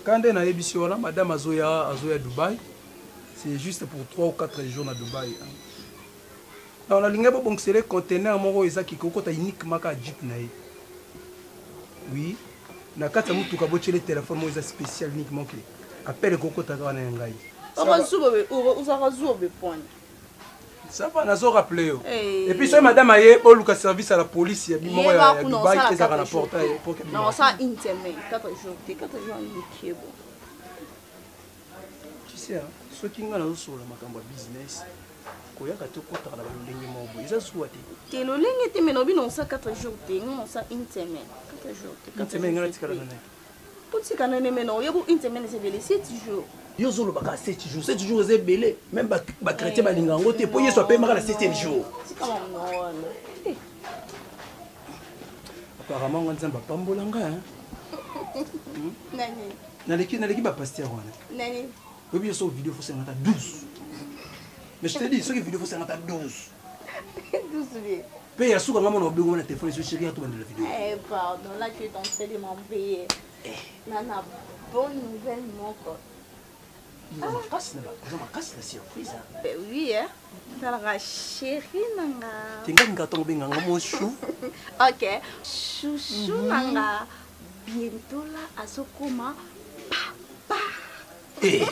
Quand on a émission là, Madame Azoya à Dubaï, c'est juste pour 3 ou 4 jours à Dubaï. On a l'ingé pour les conteneurs moro ezaki ko kota uniquement ka jeep na ye. Oui, na kata mutu ka bochele téléphone mo eza spécial uniquement que appelle ko kota ka na ngai. Ça va nazo rappeler yo. Et puis ça madame aye pour le service à la police ya bimo ya Dubaï qui za na portail pour que non ça intimé 4 jours ni bon. Tu sais ce qui nga nazo sur la makambo business. Koyaka to kota na balenge mobo eza souhaité. Te lo lenge te menobi non ça 4 jours te non ça intimé 4 jours te 4 jours. Intimé tikala na. Pour si kana ne meno yebo intimé c'est belé 7 jours. Yo zolo baka 7 jours c'est belé même ba chrétien balinga ngote po yeso pe maka na 7e jour. C'est comment non. Apparemment nzamba pambolanga hein. Nani. Naleki ba pasteur wana. Nani. Oui yo so vidéo faut 12. Mais je te dis, ce qui est vidéo, faut 12. 12 bien. Paye à sous quand on a oublié mon téléphone, je suis chéri à tout de la vidéo. Eh, pardon, là tu es en train de m'embêter. Nana, bonne nouvelle, mon corps. Ils ont ma casse la surprise. Ben oui, hein. Ça la chérie, nanga. Tu es un gâteau, bien mon chou. Ok. Chouchou, nanga. Bientôt là, à ce coma, papa. Eh,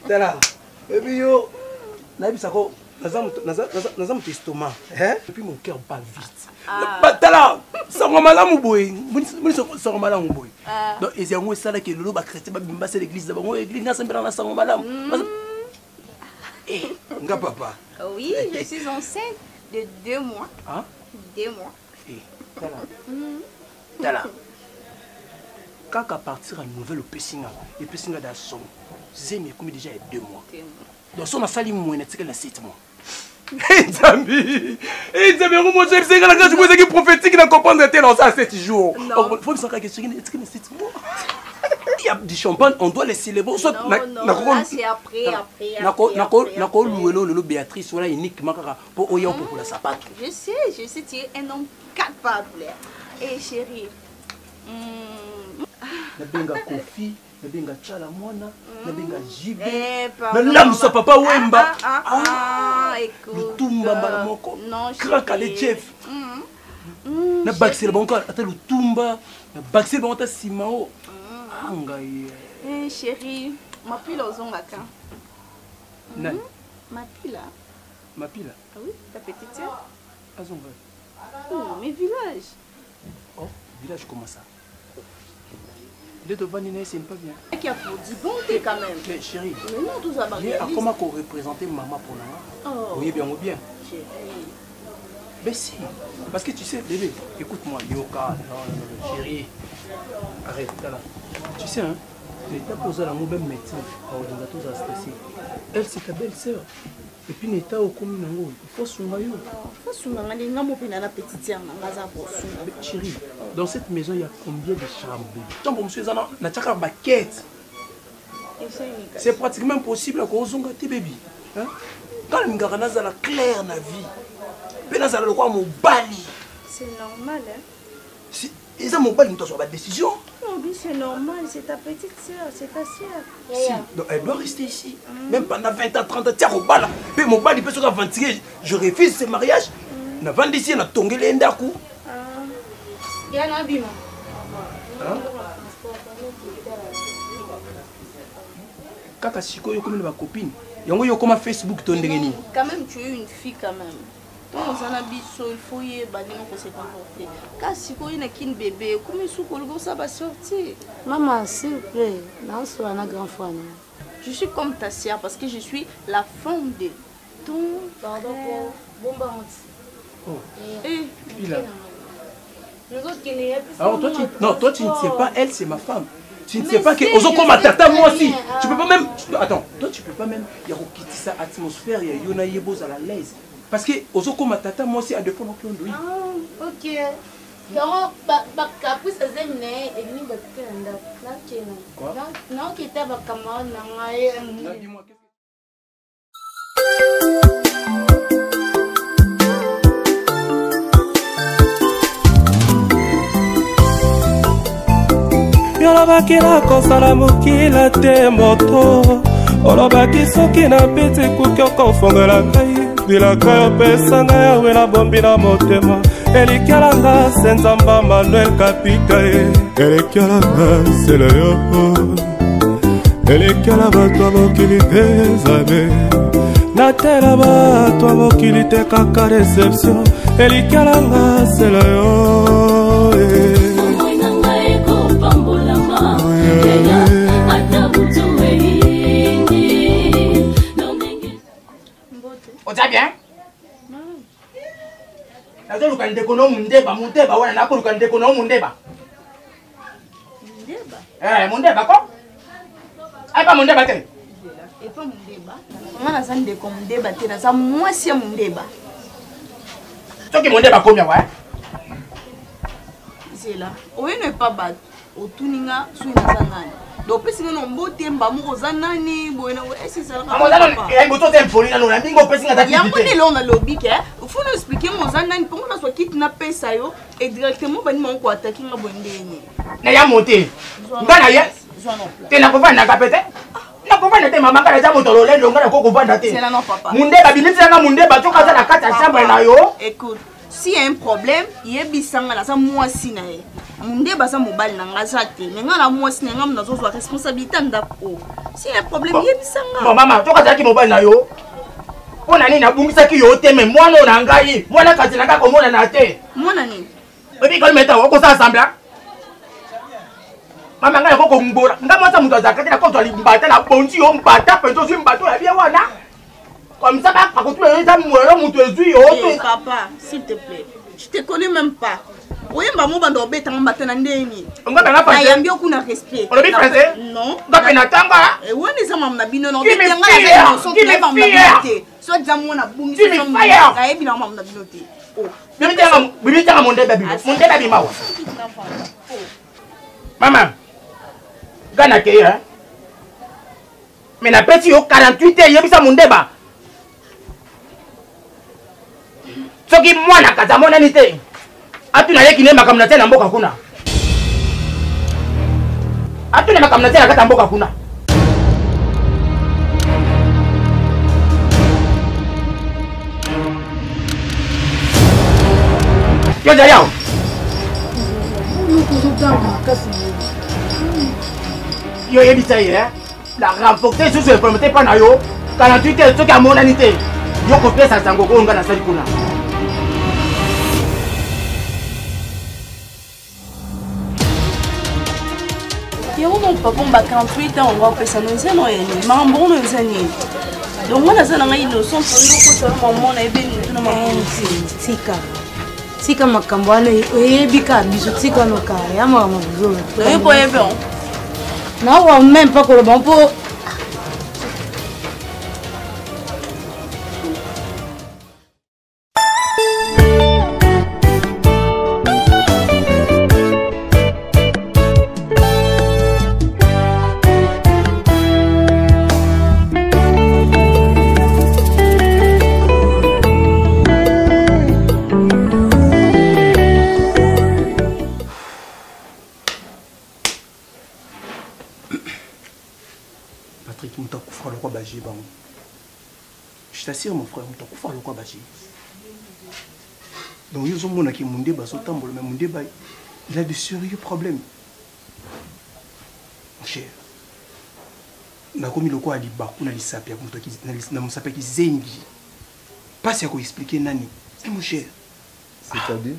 t'es là. Et puis yo. Nabisako nazam estomac hein et puis mon cœur bat vite batala sango malamu boy muni sango malamu boy donc eziango esala ke lolo ba chrétien ba bimba c'est l'église d'abord église na sembela na sango malamu eh nga papa oui je suis enceinte de 2 mois hein 2 mois eh tala kaka partir à nouvelle pessinga et pessinga da son zemi comme déjà 2 mois. Donc son a sali moins net que la 7 mois. Eh Zambi, moi je sais que la grâce vous qui prophétique n'a comprendre tel en ça 7 jours. Faut me savoir que c'est 7 mois. Il y a du champagne, on doit les célébrer. Non, c'est après. Nako louelo Béatrice voilà uniquement pour oya pour la sapato. Je sais tu es un homme capable. Et chérie. Na benga Kofi. Nabenga chala mwana, nabenga jibe. Nalamsa papa wemba. Écoute. Lutumba balamoko. Non, Kraka le Jeff. Na baxel bonka ata lutumba, na baxel bonka simao. Angaye. Eh chérie, ma pile ozonga ka. Nani? Ma pile. Ma pile. Ah oui, ta petite sœur. Azonga. Oh, mes villages. Oh, village comment ça? De te vanner, c'est pas bien. Qui a pour du bonté quand même. Mais chérie, mais non, tout ça va bien. Comment qu'on représenter maman pour nous? Oh. Oui, bien ou bien. Chérie. Mais si, parce que tu sais, bébé, écoute-moi, Yoka, non, chérie, arrête, là. Tu sais, hein, t'as posé la mauvaise médecin, on a stressé. Elle, c'est ta belle-sœur. Et puis, n'état au commun, il faut son maillot. Il faut son maillot, la petite sœur, chérie, dans cette maison, il y a combien de chambres? Tant que monsieur Zana, la tchaka baquette. C'est pratiquement impossible à cause de bébé. Quand le Ngarana a la claire na vie, Pénaz a le roi mon bali. C'est normal, hein? Ils ont mon bali, ils ont une décision. Non, oui, c'est normal, c'est ta petite soeur, c'est ta soeur. Si, donc elle doit rester ici. Même pendant 20 ans, 30 ans, tiens, au bal. Puis mon bal, il peut se faire 21. Je refuse ce mariage. On a vendu ici, on a tongé les ndaku. Il y a un abîme. Kaka Siko, il y a comme une copine. Il y a comme Facebook, ton dégât. Quand même, tu es une fille, quand même. Dans un habit, il faut y aller pour se comporter. Car si tu es un bébé, comment ça va sortir? Maman, s'il vous plaît, non, sois un grand frère. Je suis comme ta sœur parce que je suis la femme de ton. Pardon pour bon Oh. Et puis là. Les autres qui n'est pas. Alors toi tu ne sais pas, elle c'est ma femme. Tu ne sais pas que aux autres comme tata moi aussi. Tu peux pas même. Attends, toi tu peux pas même. Il y a quitter sa atmosphère, il y a Yona Yebos à la l'aise. Parce que aux autres comme tata moi aussi à deux fois non plus. Ah, ok. yango bakapusi azemina ye elini bakite na ndako nakena naokita bacamarade na ngai yolobaki nakosala mokila te moto olobaki soki na peti ekuki okofongela ngai bilaka yopesa ngai yawe na bombi na motema elikialanga se nzamba manuel kapita ye elikialanga selo yo elikiala bato ya mokili te zabe natela bato ya mokili te kaka reception elikialanga selo yo Oza bien? Nazo luka ndeko no mundeba wana nako luka ndeko no mundeba. Mundeba? Mundeba ko? Ai pas mundeba te. Et pas mundeba. Ngana za ndeko mundeba te na za mwasi ya mundeba. Soki mundeba komia wa? Zela. Oyo ne pas bat. Otuninga suina za nani? Donc pesi no mbote mbamu za nani boyena esi sala ka amozana ya mboto te mpoli na nona mbingo pesi nga ya mbone lo na lobby ke faut nous expliquer mon za nani pour na so kit na pesa yo et directement bani mon ko attaquer nga bondeni na ya monter ngana ye te na kovanda ka pete na kovanda te mama kala za moto lolendo ngana ko kovanda te c'est là non papa munde ba bimiti nga munde ba toka za na kata chambre na yo écoute si y a un problème yebisanga na za mwasi na ye munde baza mobali na ngaza te mais nga na mwasi na nga mna zo responsabilité ndako si y a un problème yebisanga bon mama toka za ki mobali na yo pona nini nabungisa ki yo te mais mwana na ngai mwana kati na ngako mona na te mwana nini obi ko meta ko sa assembla mama ngai ko ngbola ngamwa muto zakati na ko to limbata na bonzi yo mbata penzo si mbato ya bia wana comme ça ba ko tu eza mwero muto ezui yo to papa s'il te plaît je te connais même pas oyemba mo bando obeta ngamba na ndeni ngamba na pas yambi okuna respect on obi français non ngapa na tanga woni za mama na bino no beta nga na so tu ba mama te so jamu na bungi so mama ebi na mama na bino te oh bibi tanga monde babi mawa mama gana ke ya mais na petit yo 48 ans yebisa monde ba soki mwana kaza mona ni te atuna yeki ne makamna tena mboka kuna atuna makamna tena kata mboka kuna yo jari yao yo yebisa ye la renforcer sous le prometteur pas na yo 48 heures soki amona ni te yo ko pesa sango ko ngana sali kuna yango mon papa mba 48 ans on va pesa no nzeno yeni mambo no nzeni donc mwana za nanga innocent tondo ko sa maman na ebeni tuna maman tika makambo wana oyebika biso tika no ka ya mama buzolo oyepo yebe on na wa même pas koloba mpo je t'assure mon frère, tu as quoi bachi. Donc ils ont mon qui mon débat sur tambour mais mon débat il a de sérieux problèmes. Mon cher. Na komi loko ali baku na lisapia pour toi qui na mon sapia qui zengi. Pas si à quoi expliquer nani. C'est mon cher. C'est-à-dire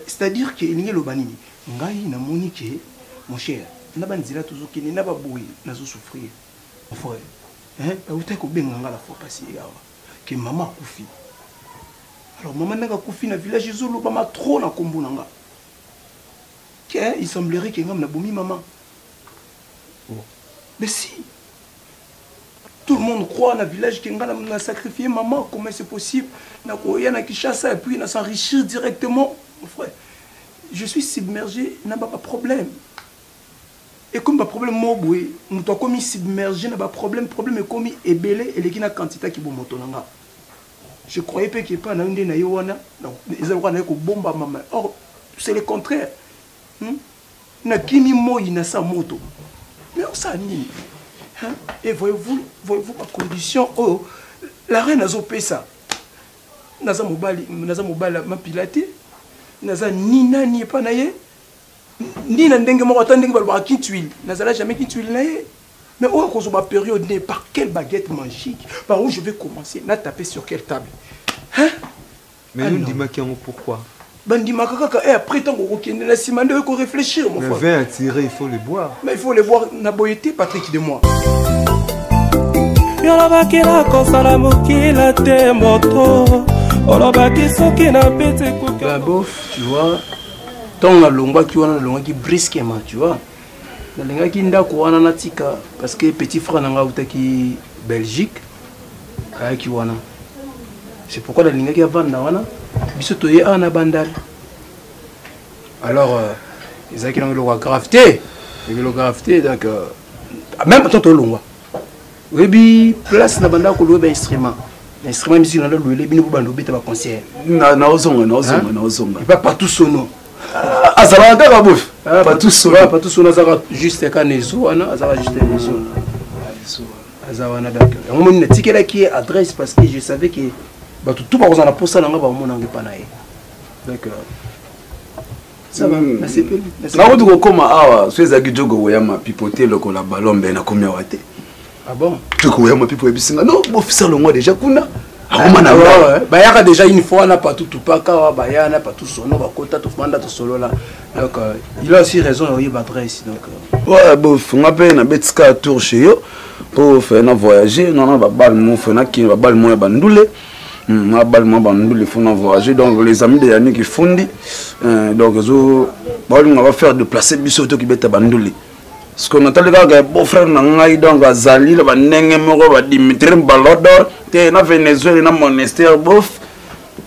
c'est-à-dire que il y a le banini. Ngai na monique mon cher. Na banzila toujours qui n'a pas boui na zo souffrir. Mon frère. Hein, où t'es que bien la fois passée que maman a koufi. Alors maman n'a pas koufi na village Zulu maman trop na kombo nanga. Que il semblerait que ngam na bomi maman. Mais si tout le monde croit dans le village que ngam na sacrifié maman, comment c'est possible? Na koya na Kinshasa et puis na s'enrichir directement, mon frère. je suis submergé, n'a pas de problème. Et comme le problème moboué, nous avons commis submergé, n'a pas de problème est commis ébélé et les quantité qui vont monter. Je croyais pas qu'il n'y ait pas un indé naïwana, donc ils ont dit que bomba maman. Or, c'est le contraire. Na kimi moi na sa moto. Mais on s'en nie. Et voyez-vous ma condition, oh, la reine a zopé ça. Naza mobali ma pilaté. Naza nina ni pas naïe. Ni na ndenge mo attending balba qui tuile. Naza jamais qui tuile naïe. Mais où est-ce ma période née par quelle baguette magique? Par où je vais commencer? Na taper sur quelle table? Hein? Mais nous dis-moi pourquoi? Bandima kaka et après tant qu'on la simande qu'on réfléchir mon frère. Le vin à tirer, il faut les boire. Mais il faut les boire na boyeté Patrick de moi. Yolobaki na kosala mokila te moto. Olobaki soki na pete kuki. Ben bof, tu vois. Tant na longwa qui wana longwa qui brusquement, tu vois. Na lenga ki ndako wana na tika parce que petit frère nanga utaki Belgique. Ki wana. C'est pourquoi la lenga ki avanda wana. Bisoto ye ana bandal. Alors ils a qui ont le gravité. Le gravité donc même tant to longwa. Oui, place na banda ko louer instrument. L'instrument musique na louer bino bando beta ba concert. Na ozonga. Il pas partout sono. Azala ka bof. Pas tout sono azara juste ka nezo ana azara juste nezo. Azara na d'accord. On m'a dit tikela qui adresse parce que je savais que bah tout par exemple pour ça nga ba mona ngi panaye. D'accord. Ça va, c'est peu. Na ko koma awa, sweza ki jogo weyama pipoter lokola balombe na komia wate. Ah bon? Tu connais ma pipo ebisinga non officiel le mois déjà kuna akomana ouais bah yaka déjà une fois na pas tout pas ka ba ya na pas tout sono ba kota to fanda to solo là donc il a aussi raison il va adresse donc ouais bof on appelle na betika tour chez yo pour faire na voyager non ba bal mo fait na ki ba bal mo ba ndule na bal mo ba ndule faut na voyager donc les amis de Yannick qui fondi donc zo ba on va faire déplacer biso to ki beta ba ndule. Ce qu'on entend les gars, beau frère Nangaï, donc à Zali, le Banenge Moro, Dimitri Balodor, t'es na Venezuela, na monastère, bof,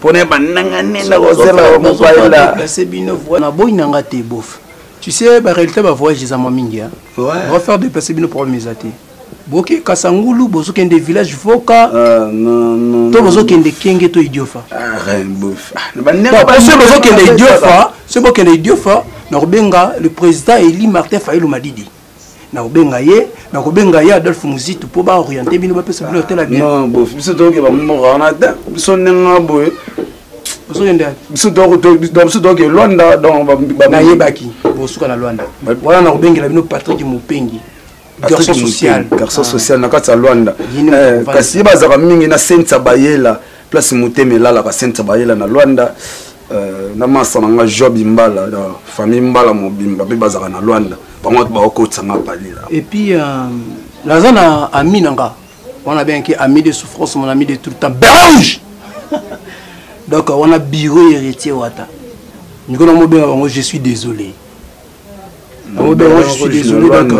prenez Banangane, na Rosella, au mobile là. C'est bien, na boy nangate, bof. Tu sais, la réalité, va voyager à Mamingia. On va faire déplacer bien pour mes athées. Boké, Kasangulu, Bozo Kende village, Voka. Non. Toi, Bozo Kende Kenge, to idiofa. Rien, bof. C'est Bozo Kende idiofa. C'est Bozo Kende idiofa. Norbenga, le président Eli Martin Fayulu Madidi. Na obenga ye Adolphe Muzitu pour ba orienter bino ba pesa bino hôtel bien. Non, bof, biso to ke ba mo rana da. Biso nenga boy. Biso yenda. Biso to ke Luanda donc ba na yebaki. Bosuka na Luanda. Voilà na obengela bino Patrick Mupengi. Garçon social na kati ya Luanda. Kasi bazaka mingi na Sainte Bayela, place Mutemela la ka Sainte Bayela na Luanda. Na masa nga job imbala famille mbala mobimba pe bazaka na Luanda. Et puis, la zone a ami nanga. On a bien qui ami de souffrance, mon ami de tout le temps. Belge! Donc, on a bureau héritier Wata. Je suis désolé. Je suis désolé. Donc,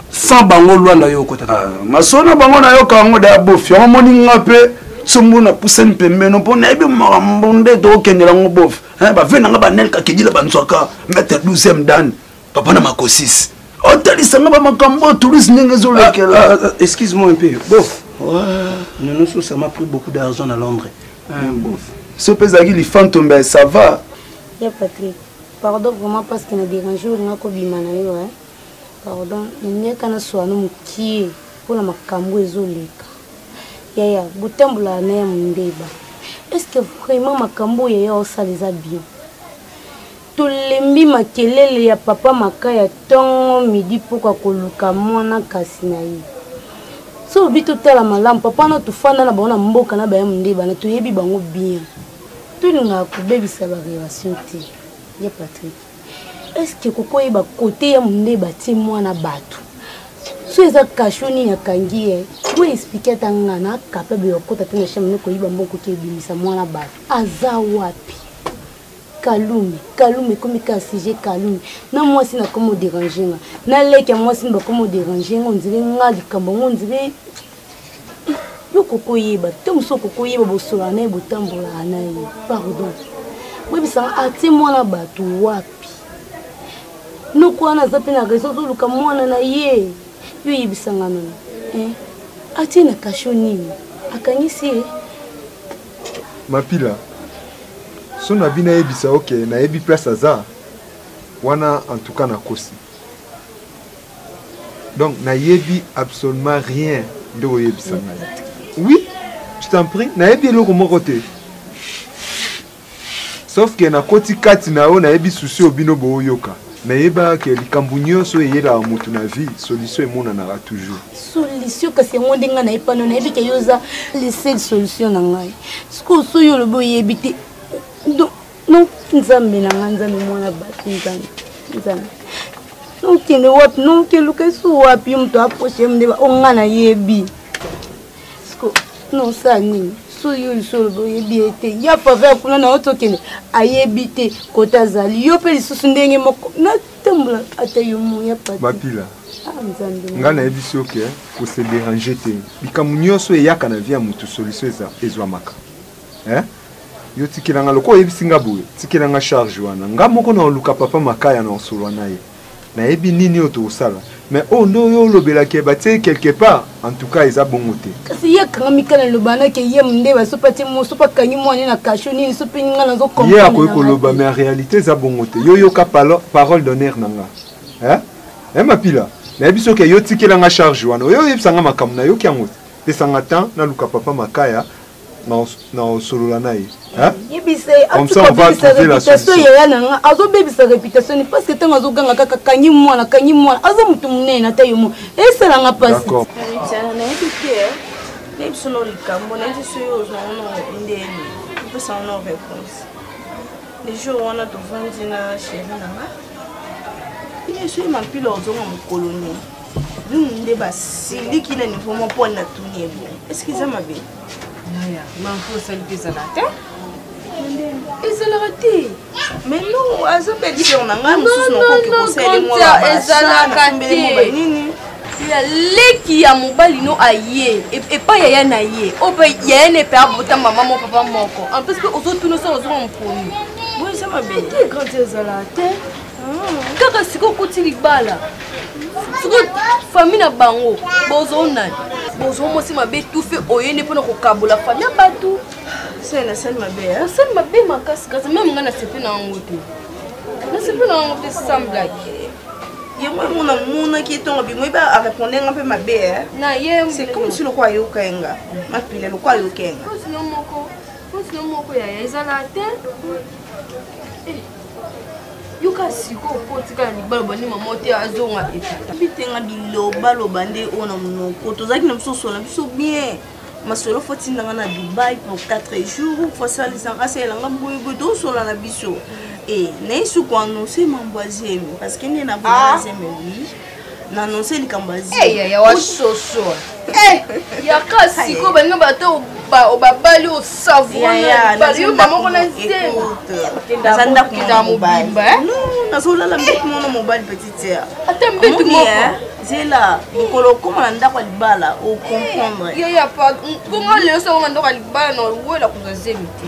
sans bango loin d'ailleurs côté. Ma sona bango na yo kango da bof. On moni ngape. Sombo na poussen pembe no po na be mbonde to kendela ngo bof. Hein ba vena nga ba nel ka kidila bantswaka mettre 12e dan. Papa na makosis. Excuse-moi un peu. Bof. Ouais. Ça m'a pris beaucoup d'argent à Londres. Bof. Ce pesagi les fantômes, ça va. Yeah, Patrick. Pardon vraiment parce qu'il a dérangé. On a cobimana yo. Pardon. Il n'y a qu'un soir nous qui pour la macambo ezoleka. Ya butambula na ya mndeba. Est-ce que vraiment macambo ya ça les a bien? Tout lembi makelele ya papa makaya tongo midi poka koluka mwana kasi na ye. So bito tala malamu papa na tufanda na bona mboka na ba mndeba na toyebi bango bien. Tulinga ko bebisa ba relation te. Ya Patrick. Est-ce que koko yeba côté ya mndeba ti mwana batu? So eza kashoni ya kangie. Wo expliquer tanga na capable ya kota tena shemne ko yiba mboko ke bimisa mwana batu. Aza wapi? Kalume comme sujet Kalume. Non moi si na comme déranger na leke moi si na comme déranger on dirait ngali kambo on dirait yo kokoyeba to muso kokoyeba bosola na botambola na ye pardon oui bisa ati mwana batu wapi noko na zape na reso to luka mwana na ye yo yebisanga nana atie na kasho nini akangisi Mapila so na bina yebisa ok na yebi place aza wana en tout cas na kosi donc na yebi absolument rien de yebisa oui je t'en prie na yebi eloko moko te sauf que na koti kati na o na yebi souci obino boyoka na yeba ke likambu nyonso eyela mutu na vie solution emonanaka toujours solution kasi yango ndenga na epano na yebi ke yoza les seule solution na ngai siko so yo lobo yebi te non nzambe na nga nzambe mwana basi nzambe non kende wapi non keluka su wapi mtu aposhe mdeba onga na yebi siko non sa nini so yo lisolo yebi ete ya pave kuna na otokende ayebi te kota zali yo pe lisusu ndenge moko na tembola ata yo mo ya pati Mapila nga na yebi soki ko se déranger te likambo nyonso eyaka na vie ya mutu solution ezwamaka yo tikelanga loko oyebisinga boye tikelanga charge wana nga moko na oluka papa makaya na osolo na ye na yebi nini oyo tokosala mais oyo nde oyo olobelaki batie quelque part en tout cas eza bongo te kasi ye akanga mikana lobanaki ye mondeba so pati moso po akangi mwana na kasho nini so mpe nga ye akoki koloba mais en réalité eza bongo te yo yoka parole d'honneur na nga Mapila nayebi soki yo tikelanga charge wana oyo oyebisanga makambo na yoki yango pesanga temps naluka papa makaya na osolola na ye comme ça on va trouver la solution azobebisa réputation parce que ntango azoganga kaka kangi mwana aza mutu munene ata yo mo esalanga pasi nayebi te nayebi so no likambo nayebi so yo ozwanga no ndeni opesanga no réponse le jour wana tovandi na chéri nanga ine so ye Mapila ozonga mokolo nini nde basiliki na niveau mo mpo na tuni ebo est-ce que eza mabe Manfo salite salate. ezalaka te mais non azobediseo na ngai mosusu nakoki kosala mwana ezalaka te nini ya leki ya mobali no aye epai yaya na ye o mpe yaya ne mpe abota mama mo papa moko en plus mpe ozotuna so ozonga mponi boye eza mabe te grandi ezala te kaka siko okuti libala siko famille na bango bozonani bozomosi mabe tufe oyende mpona kokabola famille ya bato nasali mabe osali mabe makasi kasi meme nga nasepe na yango te nasepe na yango te samblake yango mona monaki ntongo bimo eba arepondenga mpe mabe na ye c'est comme si loko ayoka yenga Mapila loko ayoka yenga posino moko yaya ezala te yoka siko okotika na libala bani mama te azonga etata bitenga bilobaloba nde oyo na monoko tozalaki na biso osola biso bien masolo fo tindanga na Dubaï pour 4 jours fosalisanga selanga boyeboye tozosola na biso naye suku annonce mambo azemi parce que nde nabona azemi wi na annonce likambo azemi wasosoa yaka siko baninga bato obabali osavoyo bamoko na nzemaza ndako mwana mobali nazolala mbetu mwana mobali petite ata mbetu moko zela mokolo okoma na ndako ya libala okomprendre konga lelo sokoma ndako ya libala na owela kozwa zemi te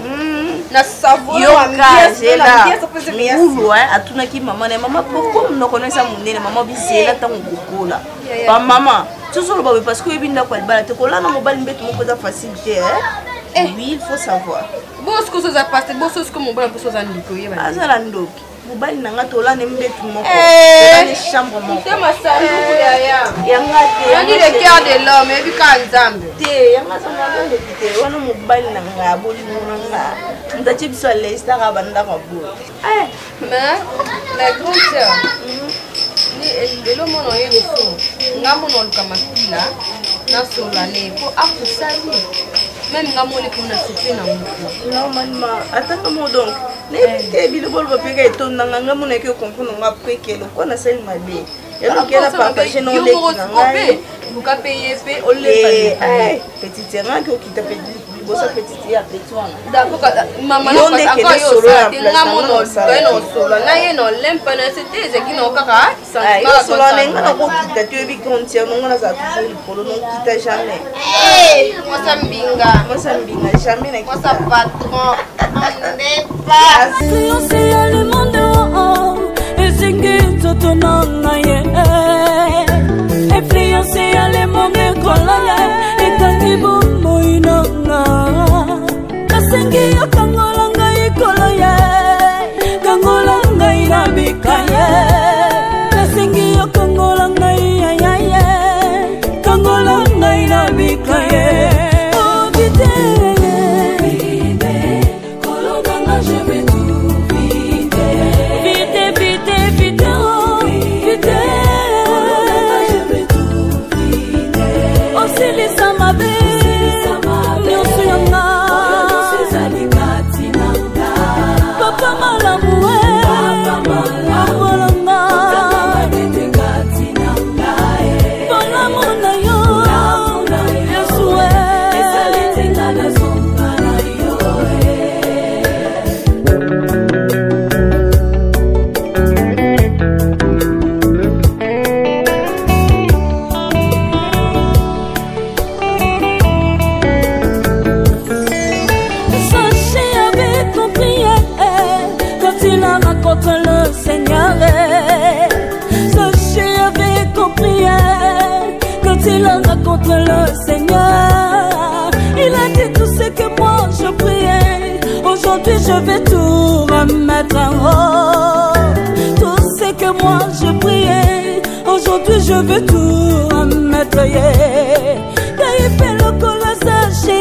na savoyokazelaulu atunaki mama na mama poko monoko no eza monene mama bizela ntango kokola bamama tozoloba boye parce que oyebi ndako ya libala te kolala mobali mbetu moko eza facile te oui il faut savoir bosiko soza paste bososiko mobali mpo soza ndiko oyeba azala ndoki mobali nanga tolane mbetu moko tolane chambre moko yanga te yangi le cœur de l'homme ebika nzambe te yanga zonandoki te wana mobali nanga abolingo nanga moto atie biso alestaka bandako aboye mais la grande sœur lelo mona oye leso nga mona oluka Mapila nasola ne mpo akosali meme nga mona mpona sepe na moko normalement atanga mo donc nayebi te bilobolo bapeka etondanga nga mona eke okomprendre nga prekelo mpo nasali mabe elokela partage na oleki na ngai luka mpe ye mpe olepa petite ngaki okita liboso petite ya peti wana mama nakoyosa te nga mona oluka ye na osola na ye na olempa na sete ezeki na okaka osola na nga nakokita te oyebi kontiere nongo nazala toujours likolo nokita jamais mwasa mbinga jamais nakita mwasa patron Silence ya le monde ezingi moto nanga ye influence ya le monge kolala ekangi bomoi nanga kasengi yo kangola ngai kolo ye kangola ngai na bikaye kasengi yo kangola ngai ya ye kangola ngai na bikaye oh vite kolo nanga je vais tout vite vite vite oh vite kolo nanga je vais tout vite oh silisa mabe nyonso yanga papa malamu amolanga bolamu na yo yesue le Seigneur, Saché avait compris quand il a rencontré le Seigneur. Il a dit tout ce que moi je priais. Aujourd'hui je vais tout remettre en haut. Tout ce que moi je priais. Aujourd'hui je vais tout remettre. Quand il fait le col Saché,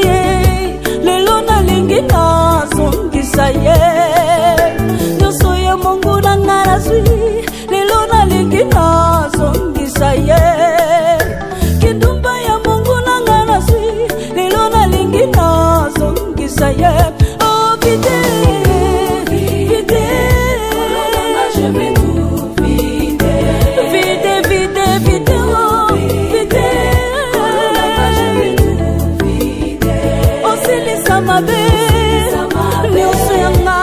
les lona lingina sont guissaillés. Mungu na ngarasui lelo na lingina zongisa ye kindumba ya Mungu na ngarasui lelo na lingina zongisa ye oh vite vite je vais tout vite vite vite vite oh vite je vais tout vite oh silisa mabe nyonso yanga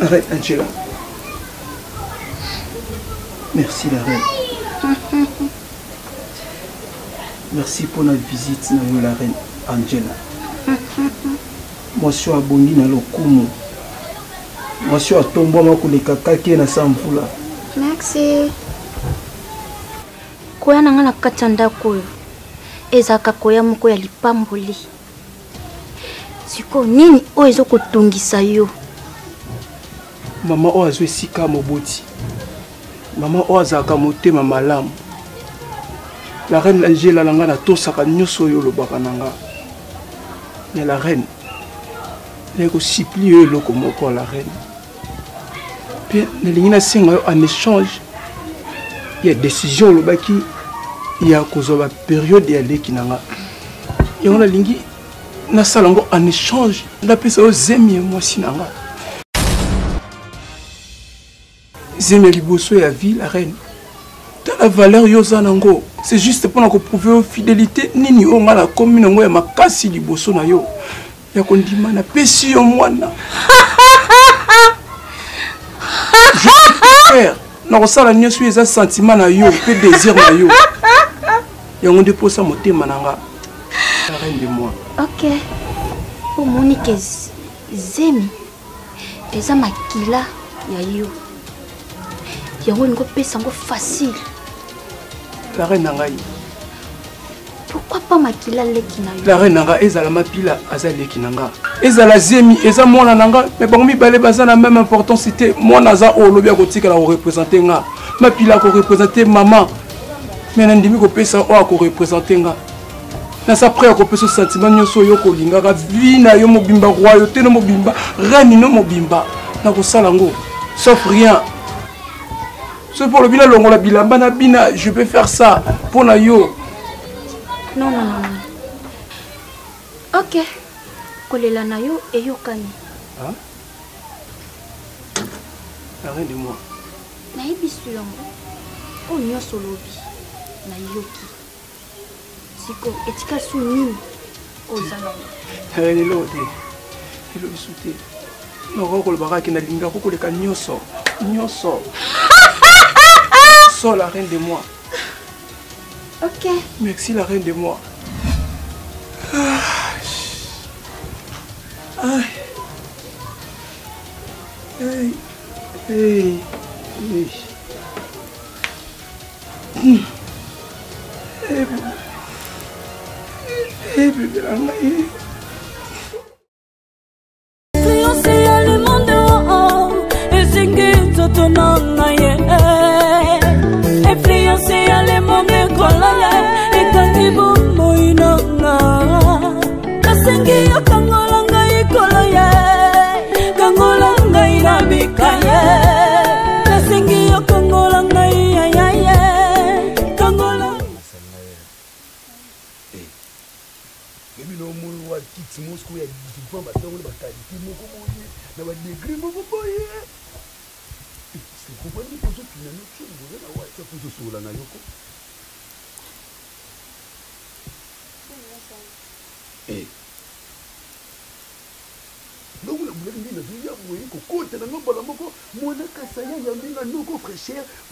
Arrête, Angela. Merci, la reine. Merci pour notre visite, la reine Angela. Moi, je suis abonné dans le Kumu. Moi, je suis tombé dans le kaka na samfula. Merci. Koya nanga na katanda koyo. Ezaka koya moko ya lipamboli. Siko nini oyo kotungisa yo? Maman o azwe sika moboti. Maman o azaka motema malamu. La reine Angela langa na tosaka nyoso yo lobaka nanga. Mais la reine elle ko supplie le komoko la reine. Puis nelingina singa yo en échange. Il y a décision lobaki il y a kozoba période ya leki nanga. Et on a lingi na salango en échange la pesa o zemi moi sinanga. Zemi liboso ya vie la reine. Dans la valeur yozanango, c'est juste pour nous prouver aux fidélité nini on a la commune ngo ya makasi liboso na yo. Ya kondima na pesi yo mwana. Je peux faire. Na kosala nyoso eza sentiment na yo, pe désir na yo. Ya on dépose ça motema nanga. La reine de moi. OK. Pour Monique Zemi. Eza makila ya yo. Ya on go pesa ngo facile. La reine nangai. Pourquoi pas makila leki na yo? La reine nanga ezala mapila azali leki nanga. Ezala Zemi, eza mwana nanga, mais bango mibale baza na même importance c'était mwana za olobi akotika la représenter nga. Mapila ko représenter maman. Mais nandimi ko pesa o ko représenter nga. Na sa près ko pesa sentiment nyoso yo ko linga ka vie na yo mobimba royauté no mobimba, reine no mobimba. Na ko sala ngo, sauf rien. C'est pour le bilan longo la bilamba na bina, je peux faire ça pour na yo. Non. OK. Kolela na yo et yo kani. Hein? Rien de moi. Na ibisu yango. O nyoso lobi na yoki. Siko etika su nini ozana. Rien de l'autre. Il le souté. Non ko le baraki na linga ko le kanyoso. Nyoso. Sois la reine de moi. OK. Merci la reine de moi.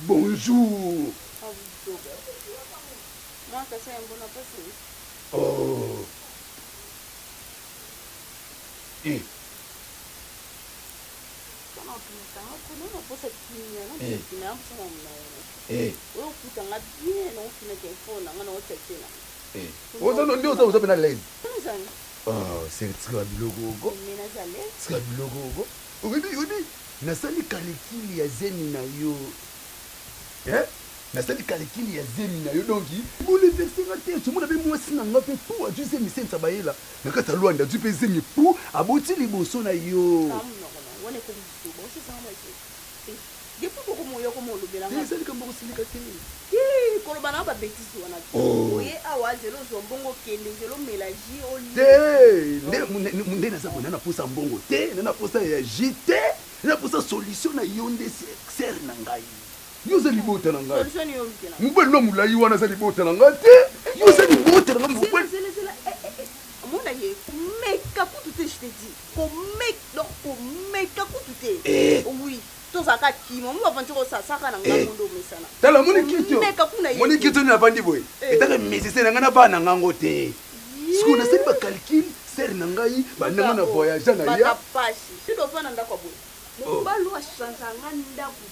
Bonjour. Oh. Nasali kalekili ya zemi na yo. Nasali kalekili ya zemi na yo donc bole verser te tout monde be moi sina ngape pour tu sais mission tabayela nakata Luanda tu pe zemi pour aboti liboso na yo. Wone ko liboso bo c'est ça moi. Depuis beaucoup moyo ko mo lobela nga. C'est comme silika te. Ko lobana ba bêtise wana. Oye awa zelo zombongo kende zelo mélange au lit. Nde na sabona na posa mbongo te, na posa ya jite. Na posa solution na yonde ser na ngai. Yo za libota na ngai. Solution yo mtela. Mbele no mulai wana za libota na ngai te. Yo za libota na ngai mbele. Mona ye meka kutu te je te dis. Ko meka kutu te. Oui. Tozaka kimo mo avanti ko sasaka na ngai mundo mesana. Tala moni kityo. Moni kityo ni avandi boy. Etaka misise na ngana ba na ngango te. Siko na seli ba calcul ser na ngai ba nanga na voyage na ya. Ba pashi. Sido fana ndako boy. Mobalo ashanzanga ndaku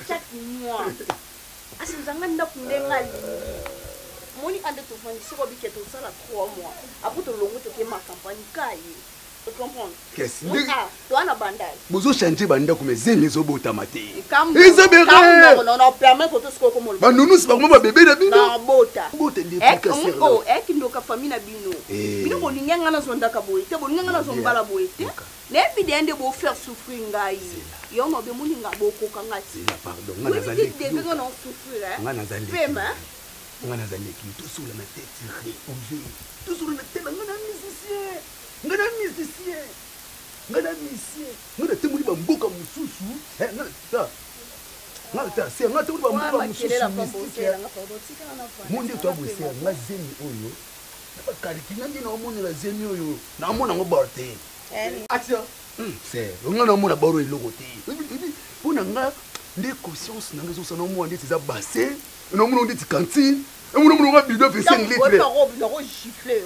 chaque mois. Ashanzanga ndaku ndengali. Moni ande to fandi siko biketo sala 3 mois. Après to longo to ke ma campagne kai. Tu comprends? Qu'est-ce que toi na bandai. Bozo changer banda comme zemi zo bota maté. Non permet que tout ce que comme. Ba nunu c'est pas comment bébé na bino. Na bota. Bota l'éducation. Oh, kindo ka famille na bino. Bino ko linga na zonda ka boy. Te bo linga na zombala boy te. Ne bidende bo faire souffrir ngai. Yo no be muninga bo ko kangati. Pardon, ngana zali. Tu devais non souffrir hein. Ngana zali. Pema. Ngana zali ki tout sur la tête tirée. Tout sur la tête ngana musicien. Ngana musicien. Ngana musicien. Ngana te muri ba mboka mususu. Ngana ta. Ngana ta, c'est ngana te muri ba mboka mususu. Monde to abose ngana zemi oyo. Ba kaliki ngani na omoni la zemi oyo. Na omona ngo borte. Action. C'est ngana omona baro eloko te. Pona nga nde conscience na ngazo sana omona nde tiza bassin. Na omona nde ti cantine. Et mon nom est bidon fait 5 litres. Il a giflé.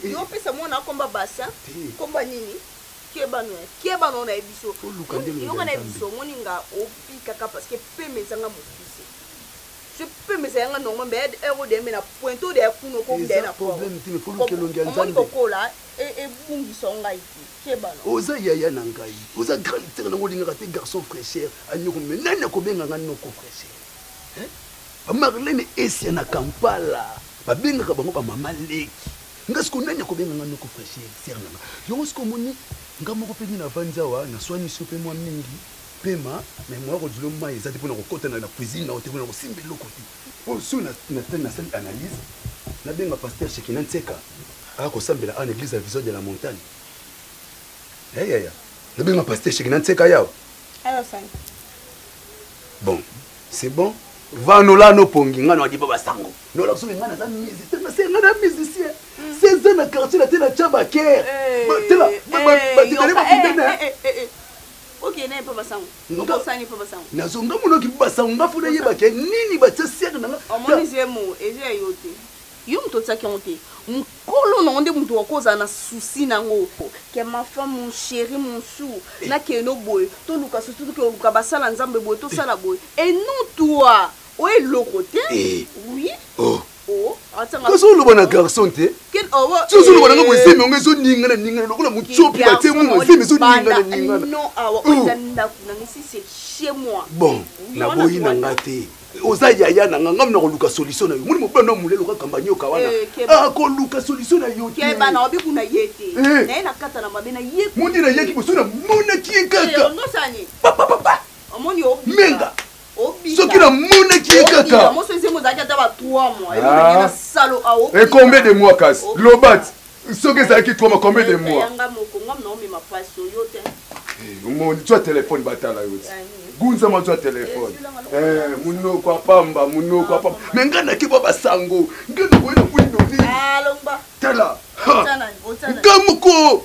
Yo pesa mwana komba bassin komba nini keba no na ebiso yo kana ebiso moninga opika ka parce que pe mezanga mofisi je peux me zanga non mais ero de na pointo de kuno ko de na problème tu me faut que longia nzambe ko la e bungi songa iki keba no oza yaya na ngai oza grand terre na ngolinga te garçon fraîcheur anyoko menana ko benga ngano ko fraîcheur Marlene esi na Kampala babengaka bango ba mama leki ngasi konanya ko benga ngano ko fraîcheur sernanga yo sko moni ngamoko pe na vanzawa na swani soupe moi mingi pema mais moi ko dilo mai ezati pona ko kota na cuisine na oteko na ko simbe lokoti po suna na sali analyse na benga pasteur Shekina Ntseka a ko sambela en église à vision de la montagne ya na benga pasteur Shekina Ntseka yao alors ça bon c'est bon va nous là no pongi ngana wadi baba sango no la so ngana za musicien c'est ngana musicien c'est ça na quartier la tena chaba care tela ba tele ba kidena OK na papa sango ngo sani papa sango na zonga muno ki baba sango ngafuna yeba ke nini ba tsia na omoni zemo eje yote yo moto otiaki yango te mokolo nango nde moto wakozala na susi nango ke mafa mon chéri mon sou nakeno boye toluka susu toluka basala nzambe boye tosala boye et non toi oye eloko te oui kasi oloba na garçon te soso oloba nanga boye zemi yango ezoningana lokola motsopi batie munga zemi ezoningana bon naboyi nanga te oza yaya nanga ngam na koluka solution na yo moni mobana molelo kaka mbanyoka wana akoluka solution na yo te bana obikuna ye te naye nakata na mabe na ye mondi na yaki boso na monaki ye kaka omoni menga soki na monaki ye kaka et combien de mois kasi lobat soki ezalaki 3 mois combien de mois omondi twa telefone batala yo gunzama twa telefone munoko apamba me nga naki bwa basango nga nakoye na bwindoni tala nga moko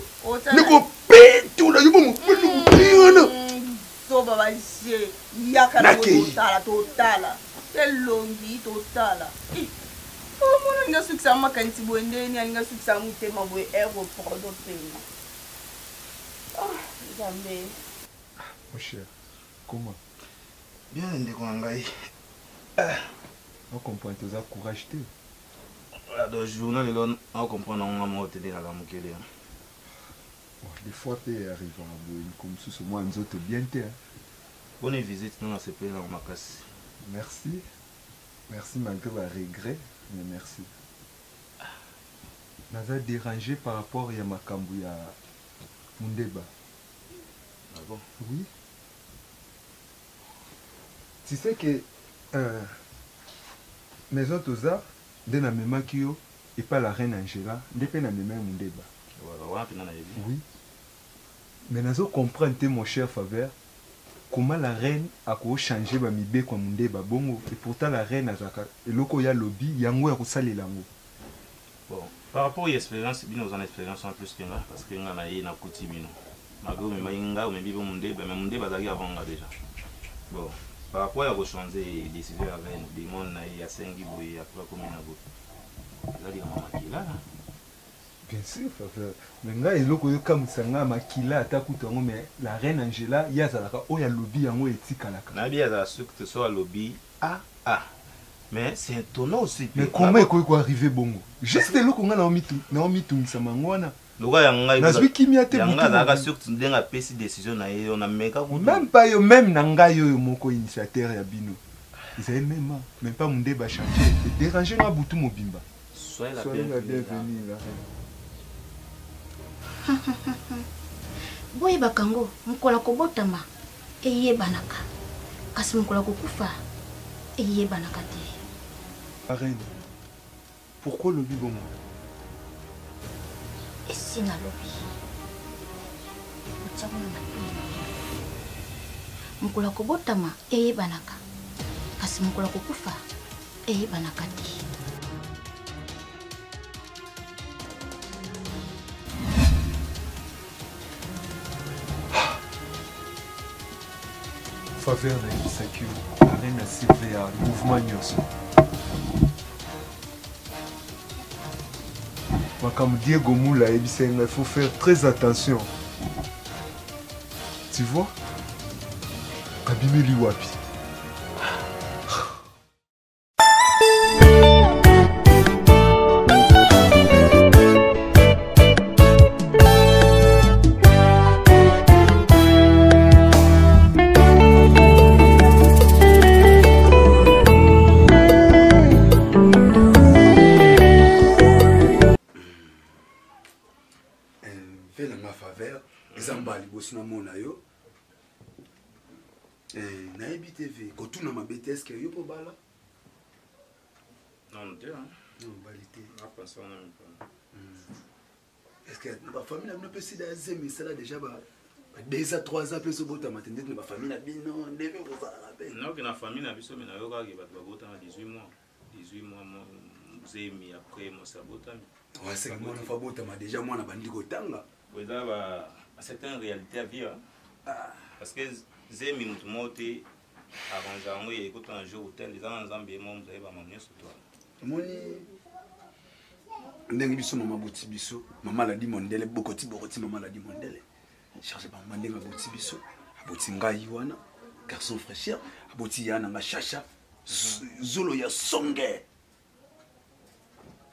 nekopetula yo bomopelukutingana elongi totala omona alinga sukisa makanisi boye ndeni alinga sukisa motema boye aéroport dopena nzambe mon cher comment bien ndeko na ngai ocomprendre toza courage te do journal lelo ocomprendre nango nga moko telelaka mokele des fois pe arrivant boye mosusu mwa nzoto bien te bonne visite nanga sepelango makasi. Merci. Merci malgré le regret, mais merci. Naza dérangé par rapport à Makambu ya Mundeba. Ah bon? Oui. Tu sais que Maison Toza, de la même Kyo, et pas la reine Angela, de la même Mundeba. Oui. Mais Nazo comprend mon cher Faveur. Comment la reine a changé ba mibe kwa Mundeba bongo et pourtant la reine azaka eloko ya lobby yango ya kosalela ngo. Bon, par rapport à l'expérience, bien aux expériences en plus que là parce que nga na ye na kutimino. Mago me mainga ou me bibo Mundeba mais Mundeba zaki avant déjà. Bon, par rapport à changer décision avec des monde na ya sengi boye après comme na go. Zali mama kila. Bien sûr, Faveur. Mais nga eloko yo kamusanga makila atakuta ngo mais la reine Angela yazalaka oya lobby yango etikalaka. Na bien za sukte so lobby mais c'est étonnant aussi. Mais comment est-ce qu'on arriver bongo? Juste eloko nga na omitungisa mangwana. Loka yanga nazwi kimia te yanga zaka sukte ndenga pesi décision na ye on a meka ku. Même pas yo même nanga yo moko initiateur ya bino. Ils avaient même pas Mundeba changer. Déranger nga butu mobimba. Soyez la bienvenue la reine. Boye bakango mukola kobotama eyebanaka kasi mukola kokufa eyebanaka te. Reine, pourquoi le bibo mo? Et si na lobi utsakona na mukola kobotama eyebanaka kasi mukola kokufa eyebanaka te. Faveur na Isaki, la reine a ciblé le mouvement Nyoso. Comme Diego Moula, il faut faire très attention. Tu vois? Abimeli Wapi. Est-ce que yo bala? Non, non, balité. Est-ce que ma famille n'a pas essayé d'azémer ça déjà 2 à 3 ans plus au bout de ma tête, ma famille n'a bien non, devait vous faire non, que la famille n'a pas essayé, mais n'a pas eu de 18 mois. 18 mois, vous avez mis après mon sabotage. Ouais, c'est que moi, on a fait beaucoup, déjà moi, on a bandit au temps là. Oui, là, c'est une réalité à vivre. Parce que j'ai mis mon mot. Avant j'aimerais écouter un jour hôtel les gens en Zambie moi vous avez pas m'amener sur toi. Moni ndenge biso mama boti biso mama la di mondele bokoti mama la di mondele charge ba mama ndenge boti biso aboti ngai wana garçon fraîcheur aboti yana nga chacha zolo ya songe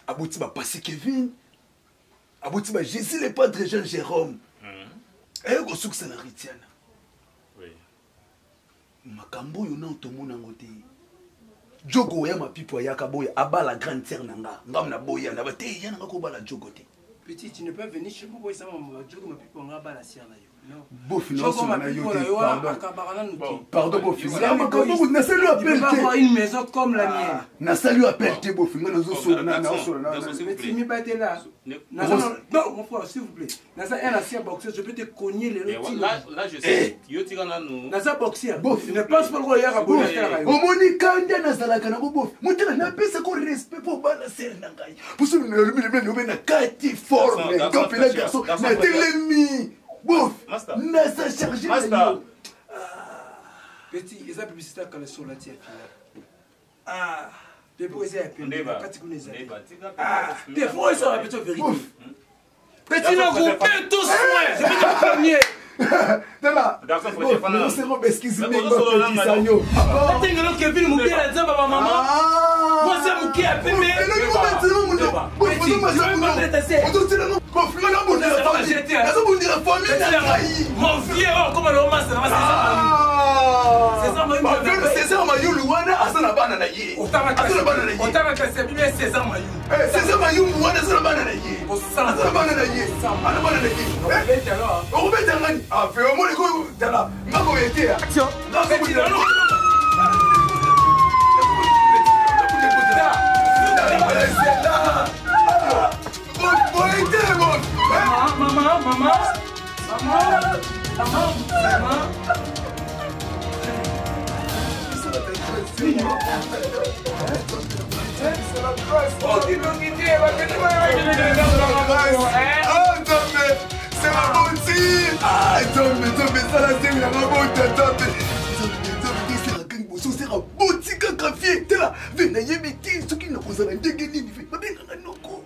aboti ba passé Kevin aboti ba Jésus le padre Jean Jérôme go suksa na Ritiana oui makambo yo na otomona ngote Jogo ya mapipo ya kaboya abala grande terre nanga ngam na boya na bate yana ko bala jogo te. Petit, tu ne peux venir chez moi boy ça jogo mapipo nga bala sierra yo. Non. Beau finance na yo te. Pardon beau finance. Na salut appel te. Avoir une maison comme la mienne. Na salut appel te beau finance na zo so na mais tu m'es pas été là. Non mon frère s'il vous plaît. Na ça un ancien boxeur je peux te cogner les petits. Là je sais. Yo tirana nous. Na ça boxeur. Tu ne penses pas le ya boy terre yo. Omoni kanda na sala kana ko bof. Mutela na pesa ko respect pour bala ser na ngai. Pour ce le na kati forme comme le garçon na telemi. Bouf, na ça chargé. Petit, ils ont publicité quand le son là tient. Ah, des fois ils ont appelé. Ah, des fois ils ont appelé vérité. Petit n'a coupé tout soin. Je vais te premier. Là. D'accord, faut que je fasse. Nous serons excusez-moi petit sanyo. Petit ngalo Kevin Mouké la zamba maman. Moi c'est Mouké a pembe. Mon vieux, comment le masse César Mayou Louana asana bana na ye. Otama kasi bien César Mayou. César Mayou Louana asana bana na ye. Asana bana na ye. Ana bana na ye. On va dire ngani. Ah, fais au moins les go dala. Ngako yete. Action. Ngako dala. Maman. C'est la bonne. Ah, tombe, ça la c'est la bonne, tombe. C'est la boutique graphique. T'es là, venez y ce qui nous cause la dégaine. Noko,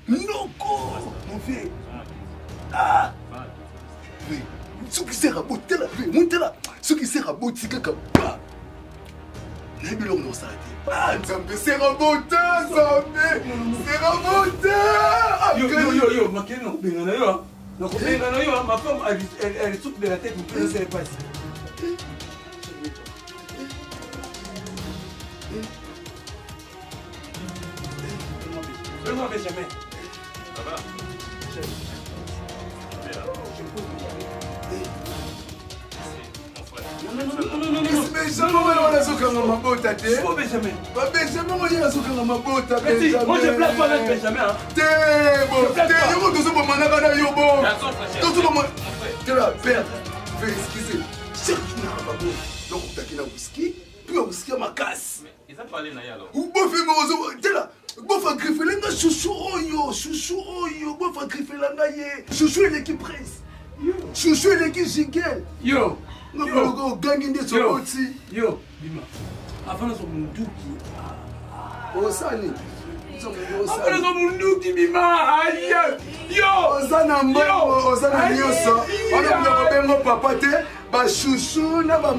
mon vieux. Ah, oui. Ce qui sert à botter là, montez là. Ce qui sert à boutique comme pas. Les bilans n'ont ça. Ah, c'est un botter, c'est un botter. Yo, ma kenne non benga na yo. Na ko benga na yo, ma femme elle souffle de la tête, vous ne savez pas si. Non, Benjamin. Ça va? Moi je plaque pas avec Benjamin. Ils ont parlé na alors. Bofa griffelanga chouchou oyo, bofa griffelanga ye. Chouchou est l'équipe presse. Chouchou est l'équipe Jigel. Yo. Yo, gangi nde soboti. Yo, bima. Avant son munduki. Osani. Avant son munduki bima. Aïe. Yo. Osana mbo, osana nyoso. Ona mbo bengo papa te. Ba chouchou na ba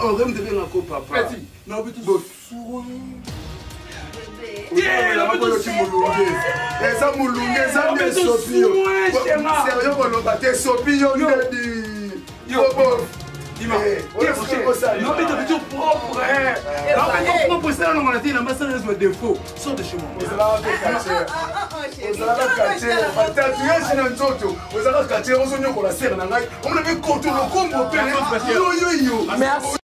orem de benga ko papa. Petit. Non, mais tout soin. Eza mulunge eza nde sopi yo. Sérieux koloba te sopi yo ndedi. Yo bof. Dis-moi, non mais t'as toujours propre. Non, pour ça, on a dit la masse de défaut. Sors de chez moi. Merci.